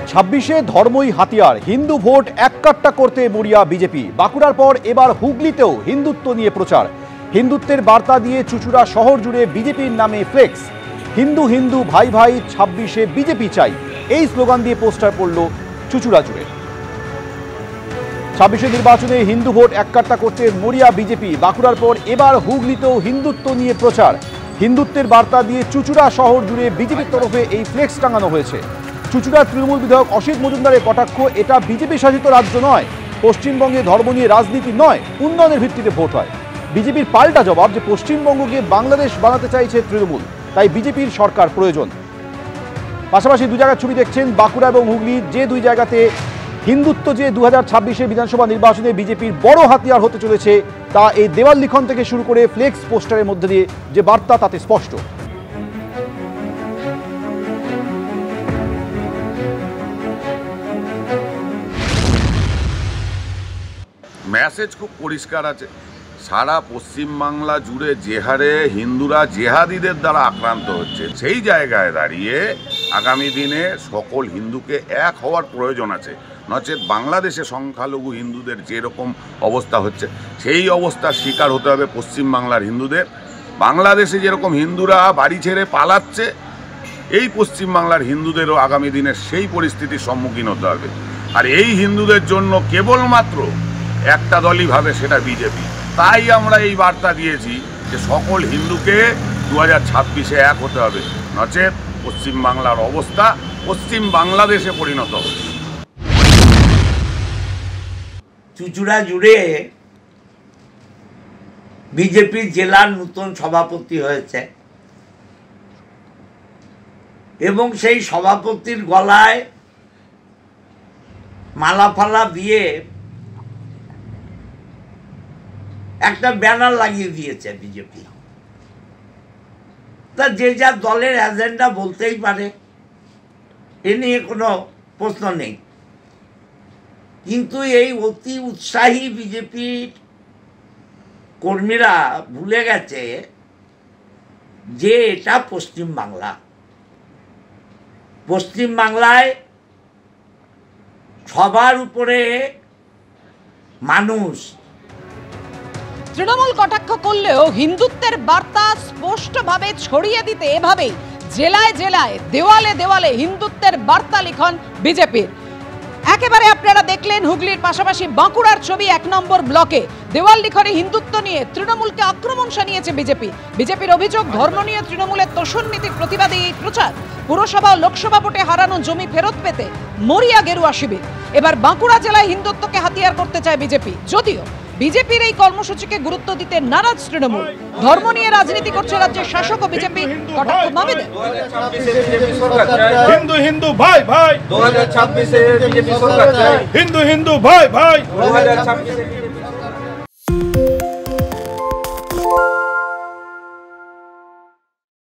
ছাব্বিশে ধর্মই হাতিয়ার, হিন্দু ভোট এককাট্টা করতে মরিয়া বিজেপি। বাঁকুড়ার পর এবার হুগলিতেও হিন্দুত্ব নিয়ে প্রচার। হিন্দুত্বের বার্তা দিয়ে চুঁচুড়া শহর জুড়ে বিজেপির নামে ফ্লেক্স। হিন্দু হিন্দু ভাই ভাই, ছাব্বিশে বিজেপি চাই, এই স্লোগান দিয়ে পোস্টার পড়ল চুঁচুড়া জুড়ে। ছাব্বিশে নির্বাচনে হিন্দু ভোট এককাট্টা করতে মরিয়া বিজেপি। বাঁকুড়ার পর এবার হুগলিতেও হিন্দুত্ব নিয়ে প্রচার। হিন্দুত্বের বার্তা দিয়ে চুঁচুড়া শহর জুড়ে বিজেপির তরফে এই ফ্লেক্স টাঙানো হয়েছে। চুঁচুড়ার তৃণমূল বিধায়ক অসিত মজুমদারের কটাক্ষ, এটা বিজেপি শাসিত রাজ্য নয়, পশ্চিমবঙ্গে ধর্ম নিয়ে রাজনীতি নয়, উন্নয়নের ভিত্তিতে ভোট হয়। বিজেপির পাল্টা জবাব যে পশ্চিমবঙ্গকে বাংলাদেশ বানাতে চাইছে তৃণমূল, তাই বিজেপির সরকার প্রয়োজন। পাশাপাশি দু জায়গার ছবি দেখছেন, বাঁকুড়া এবং হুগলি, যে দুই জায়গাতে হিন্দুত্ব যে 2026 বিধানসভা নির্বাচনে বিজেপির বড় হাতিয়ার হতে চলেছে, তা এই দেওয়াল লিখন থেকে শুরু করে ফ্লেক্স পোস্টারের মধ্যে দিয়ে যে বার্তা তাতে স্পষ্ট। মেসেজ খুব পরিষ্কার আছে। সারা পশ্চিমবাংলা জুড়ে যে হারে হিন্দুরা জেহাদিদের দ্বারা আক্রান্ত হচ্ছে, সেই জায়গায় দাঁড়িয়ে আগামী দিনে সকল হিন্দুকে এক হওয়ার প্রয়োজন আছে। নচেত বাংলাদেশে সংখ্যালঘু হিন্দুদের যেরকম অবস্থা হচ্ছে, সেই অবস্থার শিকার হতে হবে পশ্চিমবাংলার হিন্দুদের। বাংলাদেশে যেরকম হিন্দুরা বাড়ি ছেড়ে পালাচ্ছে, এই পশ্চিমবাংলার হিন্দুদেরও আগামী দিনে সেই পরিস্থিতির সম্মুখীন হতে হবে। আর এই হিন্দুদের জন্য কেবলমাত্র একটা দলই ভাবে, সেটা বিজেপি। তাই আমরা এই বার্তা দিয়েছি যে সকল হিন্দুকে 2026-এ এক হতে হবে, নচেত পশ্চিমবাংলার অবস্থা পশ্চিম বাংলাদেশে পরিণত হবে। চুঁচুড়া জুড়ে বিজেপির জেলার নতুন সভাপতি হয়েছে এবং সেই সভাপতির গলায় মালা ফালা দিয়ে একটা ব্যানার লাগিয়ে দিয়েছে বিজেপি। তা যে যা দলের এজেন্ডা বলতেই পারে, এ নিয়ে কোনো প্রশ্ন নেই, কিন্তু এই অতি উৎসাহী বিজেপির কর্মীরা ভুলে গেছে যে এটা পশ্চিমবাংলা। পশ্চিমবাংলায় সবার উপরে মানুষ। তৃণমূল কটাক্ষ করলেও হিন্দুত্বের বার্তা স্পষ্টভাবে ছড়িয়ে দিতে এভাবেই জেলায় জেলায় দেওয়ালে দেওয়ালে হিন্দুত্বের বার্তা লিখন বিজেপির। একেবারে আপনারা দেখলেন হুগলির পাশাপাশি বাঁকুড়ার ছবি, 1 নম্বর ব্লকে দেওয়াল লিখনে হিন্দুত্ব নিয়ে তৃণমূলকে আক্রমণ শানিয়েছে বিজেপি। বিজেপির অভিযোগ, ধর্ম নিয়ে তৃণমূলের তোষণ নীতির প্রতিবাদে এই প্রচার। পুরসভা ও লোকসভা ভোটে হারানো জমি ফেরত পেতে মরিয়া গেরুয়া শিবির। এবার বাঁকুড়া জেলায় হিন্দুত্বকে হাতিয়ার করতে চায় বিজেপি। যদিও বিজেপির এই কর্মসূচিকে গুরুত্ব দিতে নারাজ তৃণমূল। ধর্ম নিয়ে রাজনীতি করছে রাজ্যের শাসক ও বিজেপি। কটাক্ষ মমতাদের। হিন্দু হিন্দু ভাই ভাই 2026 বিজেপি সরকার চাই। হিন্দু হিন্দু ভাই ভাই 2026